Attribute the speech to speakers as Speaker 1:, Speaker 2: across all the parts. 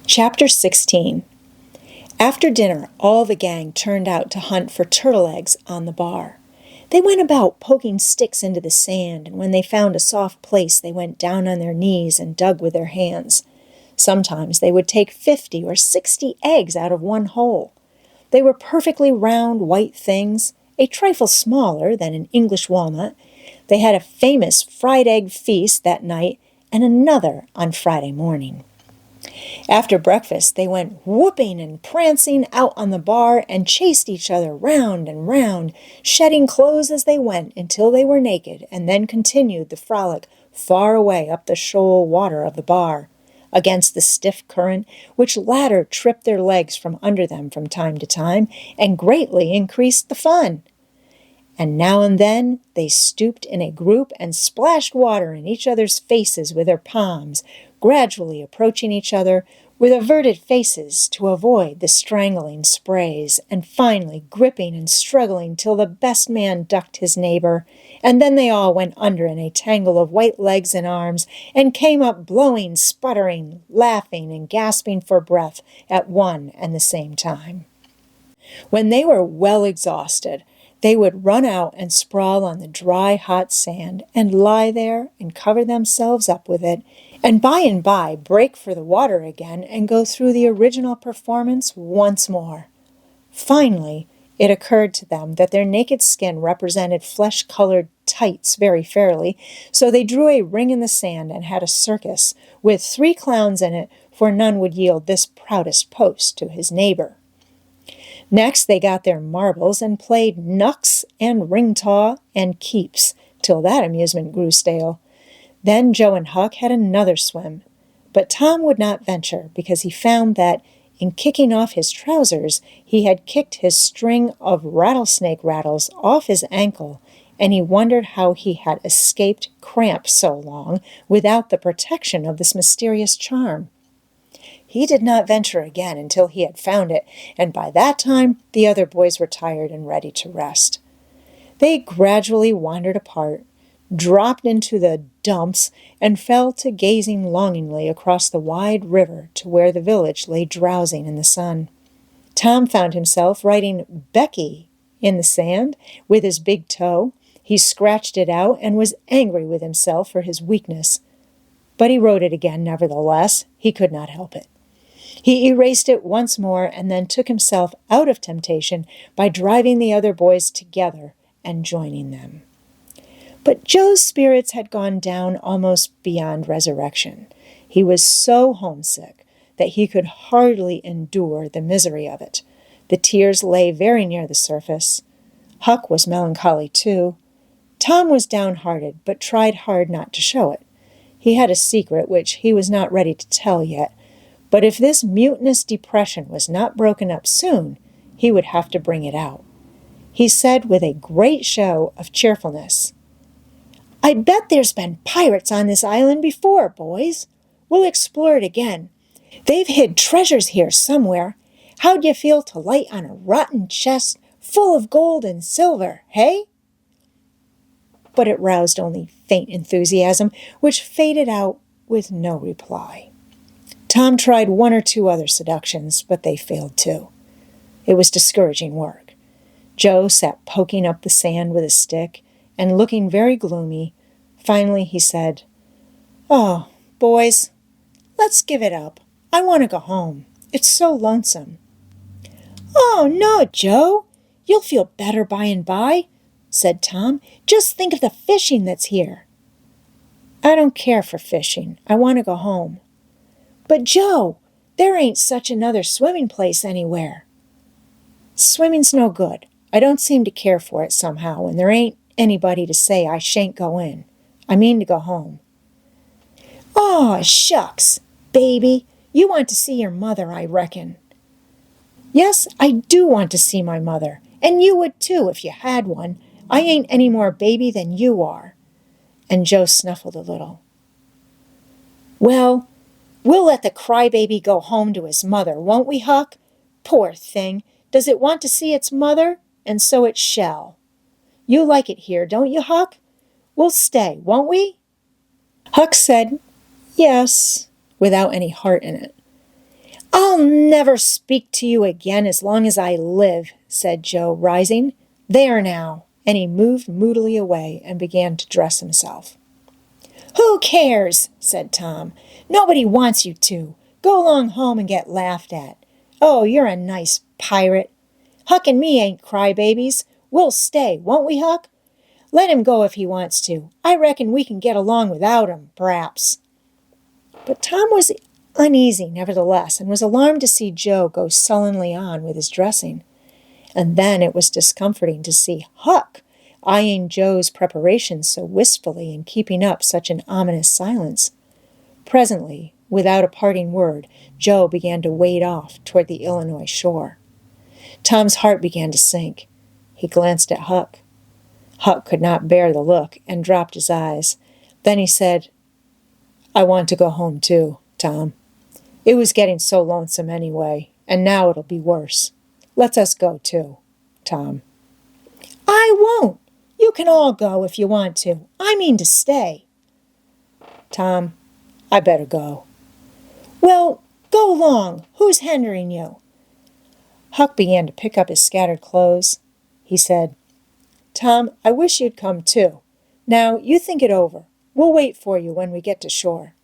Speaker 1: Chapter 16. After dinner, all the gang turned out to hunt for turtle eggs on the bar. They went about poking sticks into the sand, and when they found a soft place, they went down on their knees and dug with their hands. Sometimes they would take 50 or 60 eggs out of one hole. They were perfectly round, white things, a trifle smaller than an English walnut. They had a famous fried egg feast that night and another on Friday morning. After breakfast, they went whooping and prancing out on the bar and chased each other round and round, shedding clothes as they went until they were naked, and then continued the frolic far away up the shoal water of the bar, against the stiff current, which latter tripped their legs from under them from time to time and greatly increased the fun. And now and then they stooped in a group and splashed water in each other's faces with their palms, gradually approaching each other with averted faces to avoid the strangling sprays, and finally gripping and struggling till the best man ducked his neighbor, and then they all went under in a tangle of white legs and arms, and came up blowing, sputtering, laughing, and gasping for breath at one and the same time. When they were well exhausted, they would run out and sprawl on the dry, hot sand, and lie there and cover themselves up with it, and by break for the water again and go through the original performance once more. Finally, it occurred to them that their naked skin represented flesh-colored tights very fairly, so they drew a ring in the sand and had a circus, with 3 clowns in it, for none would yield this proudest post to his neighbor. Next they got their marbles and played knucks and ring-taw and keeps, till that amusement grew stale. Then Joe and Huck had another swim, but Tom would not venture, because he found that, in kicking off his trousers, he had kicked his string of rattlesnake rattles off his ankle, and he wondered how he had escaped cramp so long without the protection of this mysterious charm. He did not venture again until he had found it, and by that time the other boys were tired and ready to rest. They gradually wandered apart, dropped into the dumps, and fell to gazing longingly across the wide river to where the village lay drowsing in the sun. Tom found himself writing Becky in the sand with his big toe. He scratched it out and was angry with himself for his weakness. But he wrote it again nevertheless. He could not help it. He erased it once more and then took himself out of temptation by driving the other boys together and joining them. But Joe's spirits had gone down almost beyond resurrection. He was so homesick that he could hardly endure the misery of it. The tears lay very near the surface. Huck was melancholy too. Tom was downhearted, but tried hard not to show it. He had a secret which he was not ready to tell yet, but if this mutinous depression was not broken up soon, he would have to bring it out. He said with a great show of cheerfulness, "I bet there's been pirates on this island before, boys. We'll explore it again. They've hid treasures here somewhere. How'd you feel to light on a rotten chest full of gold and silver, hey?" But it roused only faint enthusiasm, which faded out with no reply. Tom tried 1 or 2 other seductions, but they failed too. It was discouraging work. Joe sat poking up the sand with a stick and looking very gloomy. Finally he said, "Oh, boys, let's give it up. I want to go home. It's so lonesome." "Oh, no, Joe. You'll feel better by and by," said Tom. "Just think of the fishing that's here." "I don't care for fishing. I want to go home." "But, Joe, there ain't such another swimming place anywhere." "Swimming's no good. I don't seem to care for it somehow, and there ain't anybody to say I shan't go in. I mean to go home." "Aw, shucks, baby. You want to see your mother, I reckon." "Yes, I do want to see my mother, and you would too if you had one. I ain't any more baby than you are." And Joe snuffled a little. "Well, we'll let the crybaby go home to his mother, won't we, Huck? Poor thing, does it want to see its mother? And so it shall. You like it here, don't you, Huck? We'll stay, won't we?" Huck said, "Yes," without any heart in it. I'll never speak to you again as long as I live, said Joe, rising. There now. And he moved moodily away and began to dress himself. Who cares? Said Tom. Nobody wants you to. Go along home and get laughed at. Oh, you're a nice pirate. Huck and me ain't crybabies. We'll stay, won't we, Huck? Let him go if he wants to. I reckon we can get along without him, p'raps. But Tom was uneasy, nevertheless, and was alarmed to see Joe go sullenly on with his dressing. And then it was discomforting to see Huck eyeing Joe's preparations so wistfully and keeping up such an ominous silence. Presently, without a parting word, Joe began to wade off toward the Illinois shore. Tom's heart began to sink. He glanced at Huck. Huck could not bear the look and dropped his eyes. Then he said, I want to go home too, Tom. It was getting so lonesome anyway, and now it'll be worse. Let us go too, Tom. I won't. You can all go if you want to. I mean to stay. Tom, I better go. Well, go along. Who's hindering you? Huck began to pick up his scattered clothes. He said, Tom, I wish you'd come too. Now, you think it over. We'll wait for you when we get to shore.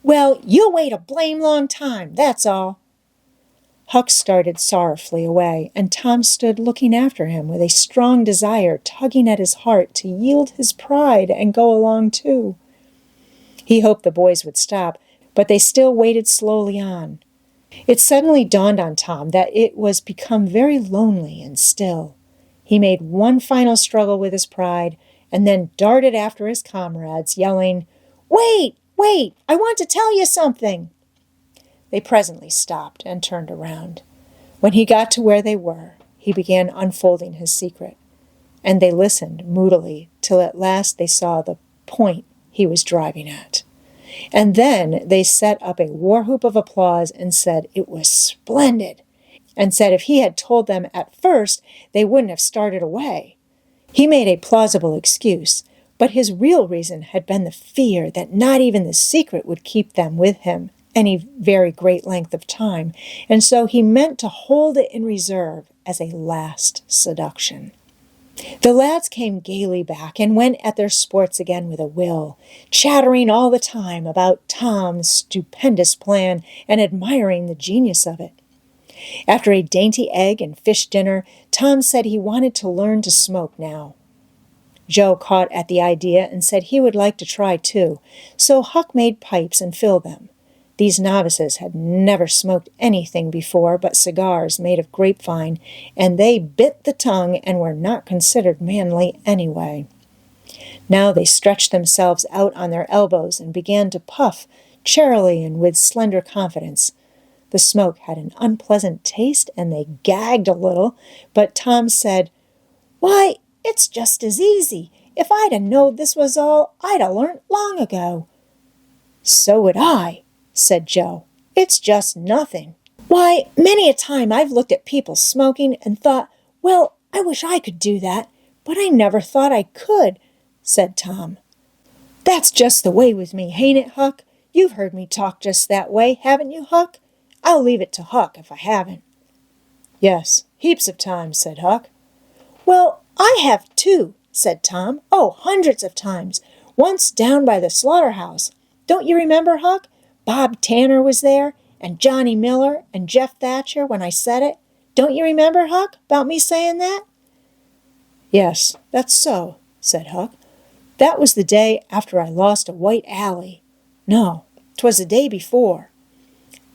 Speaker 1: Well, you'll wait a blame long time, that's all. Huck started sorrowfully away, and Tom stood looking after him with a strong desire tugging at his heart to yield his pride and go along too. He hoped the boys would stop, but they still waded slowly on. It suddenly dawned on Tom that it was become very lonely and still. He made one final struggle with his pride, and then darted after his comrades, yelling, Wait! Wait! I want to tell you something! They presently stopped and turned around. When he got to where they were, he began unfolding his secret, and they listened moodily till at last they saw the point he was driving at. And then they set up a war-whoop of applause and said it was splendid, and said if he had told them at first, they wouldn't have started away. He made a plausible excuse, but his real reason had been the fear that not even the secret would keep them with him any very great length of time, and so he meant to hold it in reserve as a last seduction. The lads came gaily back and went at their sports again with a will, chattering all the time about Tom's stupendous plan and admiring the genius of it. After a dainty egg and fish dinner, Tom said he wanted to learn to smoke now. Joe caught at the idea and said he would like to try too, so Huck made pipes and filled them. These novices had never smoked anything before but cigars made of grapevine, and they bit the tongue and were not considered manly anyway. Now they stretched themselves out on their elbows and began to puff, charily and with slender confidence. The smoke had an unpleasant taste, and they gagged a little, but Tom said, Why, it's just as easy. If I'd 'a knowed this was all, I'd 'a learnt long ago. So would I, said Joe. It's just nothing. Why, many a time I've looked at people smoking and thought, well, I wish I could do that, but I never thought I could, said Tom. That's just the way with me, ain't it, Huck? You've heard me talk just that way, haven't you, Huck? I'll leave it to Huck if I haven't. Yes, heaps of times, said Huck. Well, I have too, said Tom. Oh, hundreds of times. Once down by the slaughterhouse. Don't you remember, Huck? Bob Tanner was there, and Johnny Miller, and Jeff Thatcher when I said it. Don't you remember, Huck, about me saying that? Yes, that's so, said Huck. That was the day after I lost a white alley. No, 'twas the day before.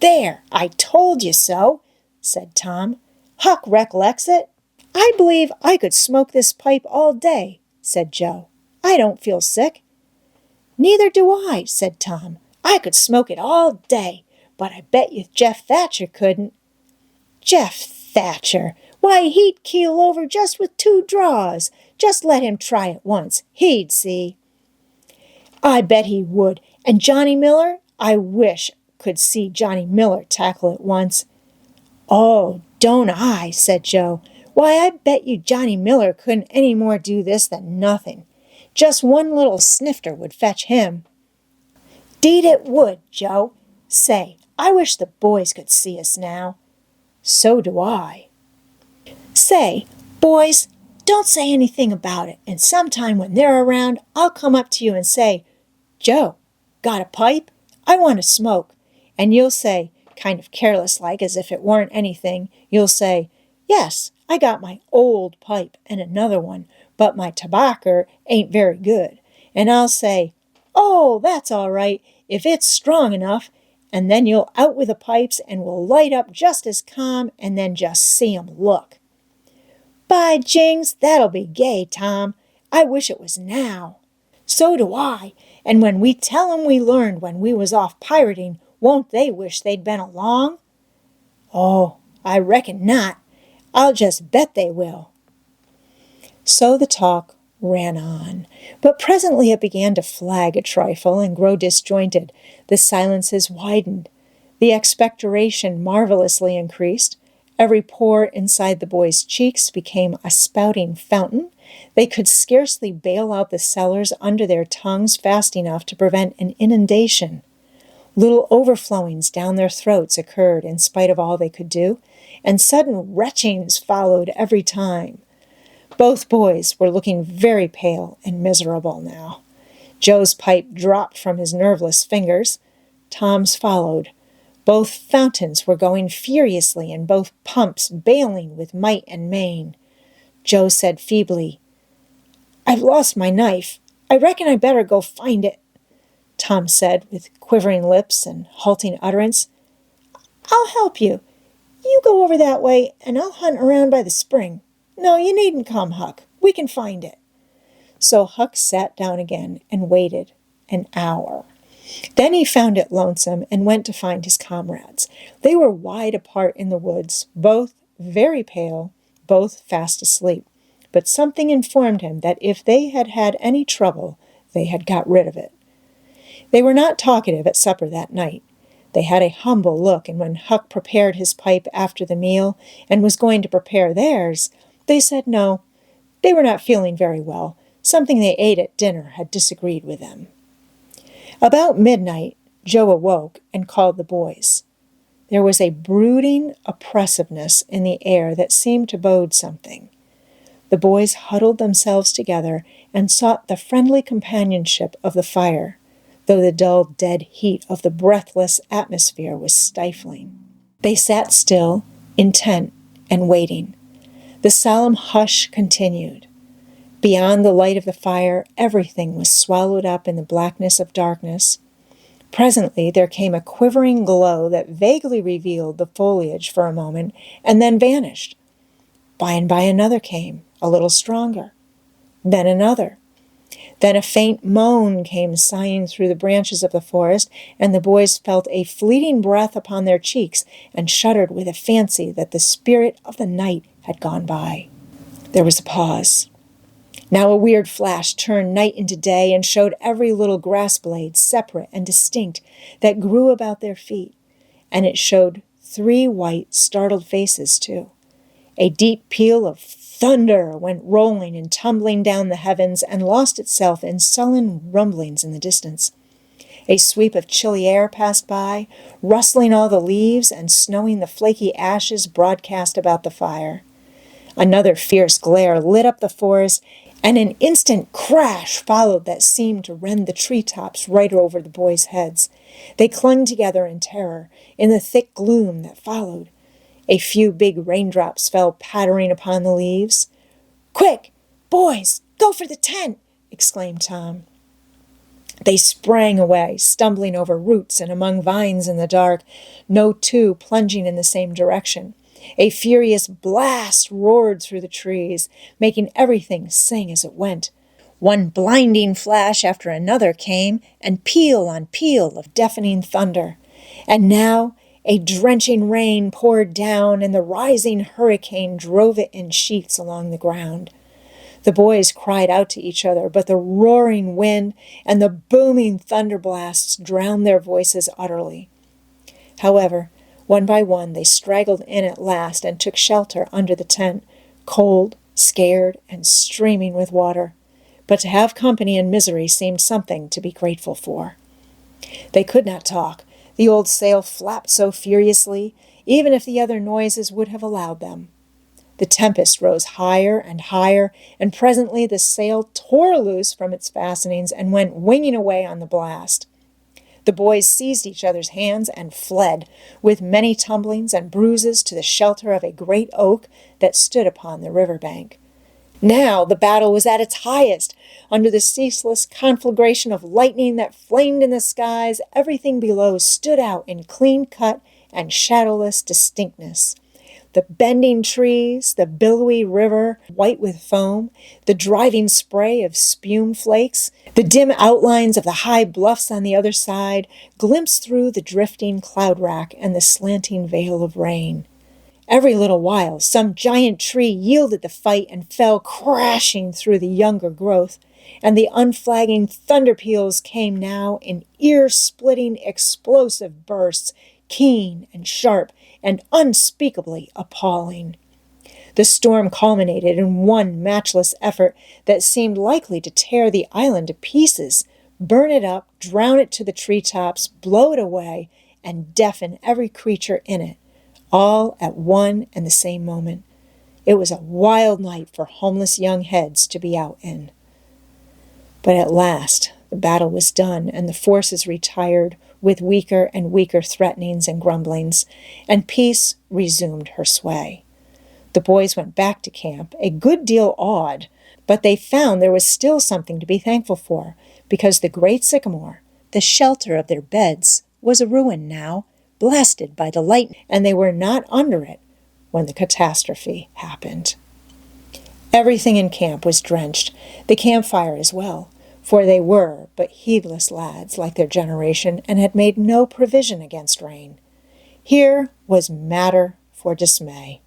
Speaker 1: There, I told you so, said Tom. Huck recollects it. I believe I could smoke this pipe all day, said Joe. I don't feel sick. Neither do I, said Tom. I could smoke it all day, but I bet you Jeff Thatcher couldn't. Jeff Thatcher! Why, he'd keel over just with 2 draws. Just let him try it once. He'd see. I bet he would. And Johnny Miller? I wish could see Johnny Miller tackle it once. Oh, don't I, said Joe. Why, I bet you Johnny Miller couldn't any more do this than nothing. Just one little snifter would fetch him. 'Deed it would, Joe. Say, I wish the boys could see us now." "So do I." "Say, boys, don't say anything about it, and sometime when they're around, I'll come up to you and say, 'Joe, got a pipe? I want to smoke.' And you'll say, kind of careless-like, as if it weren't anything, you'll say, 'Yes, I got my old pipe and another one, but my tobaccer ain't very good.' And I'll say, 'Oh, that's all right, if it's strong enough.' And then you'll out with the pipes, and we'll light up just as calm, and then just see 'em look. By jings, that'll be gay, Tom. I wish it was now." "So do I. And when we tell 'em we learned when we was off pirating, won't they wish they'd been along?" "Oh, I reckon not. I'll just bet they will." So the talk ran on, but presently it began to flag a trifle and grow disjointed. The silences widened. The expectoration marvelously increased. Every pore inside the boys' cheeks became a spouting fountain. They could scarcely bail out the cellars under their tongues fast enough to prevent an inundation. Little overflowings down their throats occurred in spite of all they could do, and sudden retchings followed every time. Both boys were looking very pale and miserable now. Joe's pipe dropped from his nerveless fingers. Tom's followed. Both fountains were going furiously, and both pumps bailing with might and main. Joe said feebly, "I've lost my knife. I reckon I better go find it." Tom said, with quivering lips and halting utterance, "I'll help you. You go over that way, and I'll hunt around by the spring. No, you needn't come, Huck. We can find it." So Huck sat down again and waited an hour. Then he found it lonesome and went to find his comrades. They were wide apart in the woods, both very pale, both fast asleep. But something informed him that if they had had any trouble, they had got rid of it. They were not talkative at supper that night. They had a humble look, and when Huck prepared his pipe after the meal and was going to prepare theirs, they said no. They were not feeling very well. Something they ate at dinner had disagreed with them. About midnight, Joe awoke and called the boys. There was a brooding oppressiveness in the air that seemed to bode something. The boys huddled themselves together and sought the friendly companionship of the fire, though the dull, dead heat of the breathless atmosphere was stifling. They sat still, intent, and waiting. The solemn hush continued. Beyond the light of the fire, everything was swallowed up in the blackness of darkness. Presently there came a quivering glow that vaguely revealed the foliage for a moment, and then vanished. By and by another came, a little stronger. Then another. Then a faint moan came sighing through the branches of the forest, and the boys felt a fleeting breath upon their cheeks, and shuddered with a fancy that the spirit of the night had gone by. There was a pause. Now a weird flash turned night into day and showed every little grass blade separate and distinct that grew about their feet, and it showed 3 white, startled faces, too. A deep peal of thunder went rolling and tumbling down the heavens and lost itself in sullen rumblings in the distance. A sweep of chilly air passed by, rustling all the leaves and snowing the flaky ashes broadcast about the fire. Another fierce glare lit up the forest, and an instant crash followed that seemed to rend the treetops right over the boys' heads. They clung together in terror, in the thick gloom that followed. A few big raindrops fell pattering upon the leaves. "Quick, boys, go for the tent!" exclaimed Tom. They sprang away, stumbling over roots and among vines in the dark, no two plunging in the same direction. A furious blast roared through the trees, making everything sing as it went. One blinding flash after another came, and peal on peal of deafening thunder. And now a drenching rain poured down, and the rising hurricane drove it in sheets along the ground. The boys cried out to each other, but the roaring wind and the booming thunder blasts drowned their voices utterly. However, one by one they straggled in at last and took shelter under the tent, cold, scared, and streaming with water. But to have company in misery seemed something to be grateful for. They could not talk. The old sail flapped so furiously, even if the other noises would have allowed them. The tempest rose higher and higher, and presently the sail tore loose from its fastenings and went winging away on the blast. The boys seized each other's hands and fled, with many tumblings and bruises, to the shelter of a great oak that stood upon the river bank. Now the battle was at its highest. Under the ceaseless conflagration of lightning that flamed in the skies, everything below stood out in clean-cut and shadowless distinctness. The bending trees, the billowy river, white with foam, the driving spray of spume flakes, the dim outlines of the high bluffs on the other side, glimpsed through the drifting cloud rack and the slanting veil of rain. Every little while, some giant tree yielded the fight and fell crashing through the younger growth, and the unflagging thunder peals came now in ear-splitting explosive bursts, keen and sharp and unspeakably appalling. The storm culminated in one matchless effort that seemed likely to tear the island to pieces, burn it up, drown it to the treetops, blow it away, and deafen every creature in it, all at one and the same moment. It was a wild night for homeless young heads to be out in. But at last the battle was done, and the forces retired with weaker and weaker threatenings and grumblings, and peace resumed her sway. The boys went back to camp, a good deal awed, but they found there was still something to be thankful for, because the great sycamore, the shelter of their beds, was a ruin now, blasted by the lightning, and they were not under it when the catastrophe happened. Everything in camp was drenched, the campfire as well, for they were but heedless lads like their generation and had made no provision against rain. Here was matter for dismay,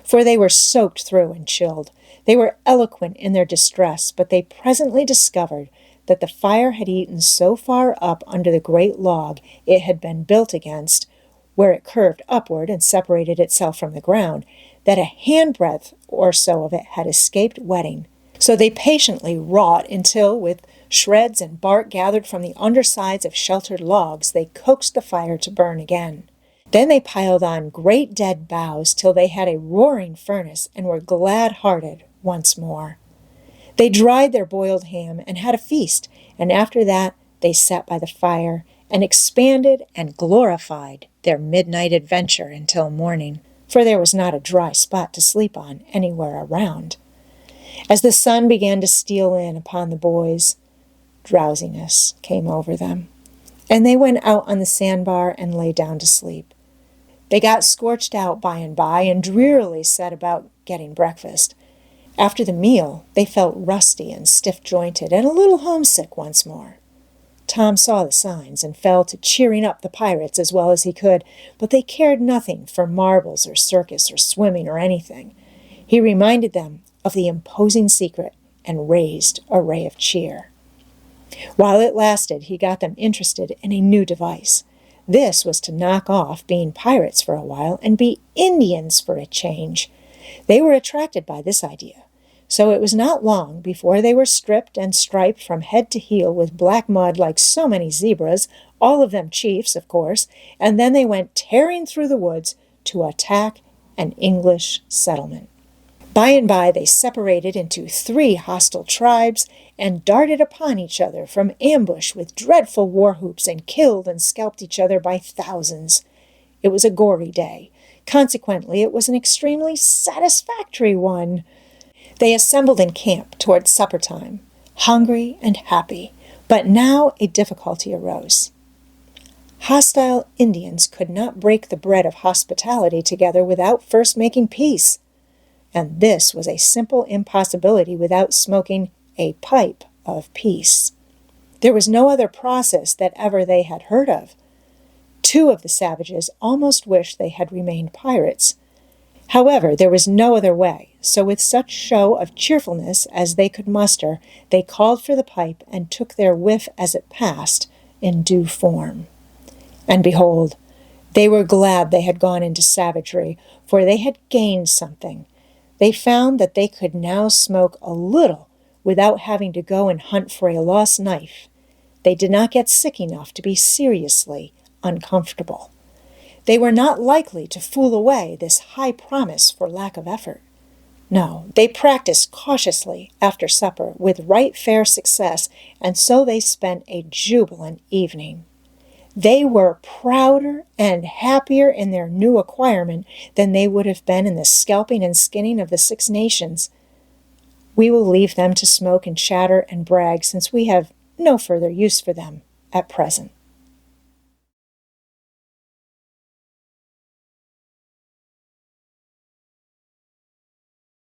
Speaker 1: for they were soaked through and chilled. They were eloquent in their distress, but they presently discovered that the fire had eaten so far up under the great log it had been built against, where it curved upward and separated itself from the ground, that a handbreadth or so of it had escaped wetting. So they patiently wrought until, with shreds and bark gathered from the undersides of sheltered logs, they coaxed the fire to burn again. Then they piled on great dead boughs till they had a roaring furnace and were glad-hearted once more. They dried their boiled ham and had a feast, and after that they sat by the fire and expanded and glorified their midnight adventure until morning, for there was not a dry spot to sleep on anywhere around. As the sun began to steal in upon the boys, drowsiness came over them, and they went out on the sandbar and lay down to sleep. They got scorched out by and drearily set about getting breakfast. After the meal, they felt rusty and stiff-jointed and a little homesick once more. Tom saw the signs and fell to cheering up the pirates as well as he could, but they cared nothing for marbles or circus or swimming or anything. He reminded them of the imposing secret and raised a ray of cheer. While it lasted, he got them interested in a new device. This was to knock off being pirates for a while and be Indians for a change. They were attracted by this idea, so it was not long before they were stripped and striped from head to heel with black mud like so many zebras, all of them chiefs, of course, and then they went tearing through the woods to attack an English settlement. By and by they separated into 3 hostile tribes and darted upon each other from ambush with dreadful war whoops and killed and scalped each other by thousands. It was a gory day. Consequently, it was an extremely satisfactory one. They assembled in camp toward supper time, hungry and happy, but now a difficulty arose. Hostile Indians could not break the bread of hospitality together without first making peace, and this was a simple impossibility without smoking a pipe of peace. There was no other process that ever they had heard of. 2 of the savages almost wished they had remained pirates. However, there was no other way, so with such show of cheerfulness as they could muster, they called for the pipe and took their whiff as it passed in due form. And behold, they were glad they had gone into savagery, for they had gained something. They found that they could now smoke a little without having to go and hunt for a lost knife. They did not get sick enough to be seriously uncomfortable. They were not likely to fool away this high promise for lack of effort. No, they practiced cautiously after supper with right fair success, and so they spent a jubilant evening. They were prouder and happier in their new acquirement than they would have been in the scalping and skinning of the Six Nations. We will leave them to smoke and chatter and brag, since we have no further use for them at present.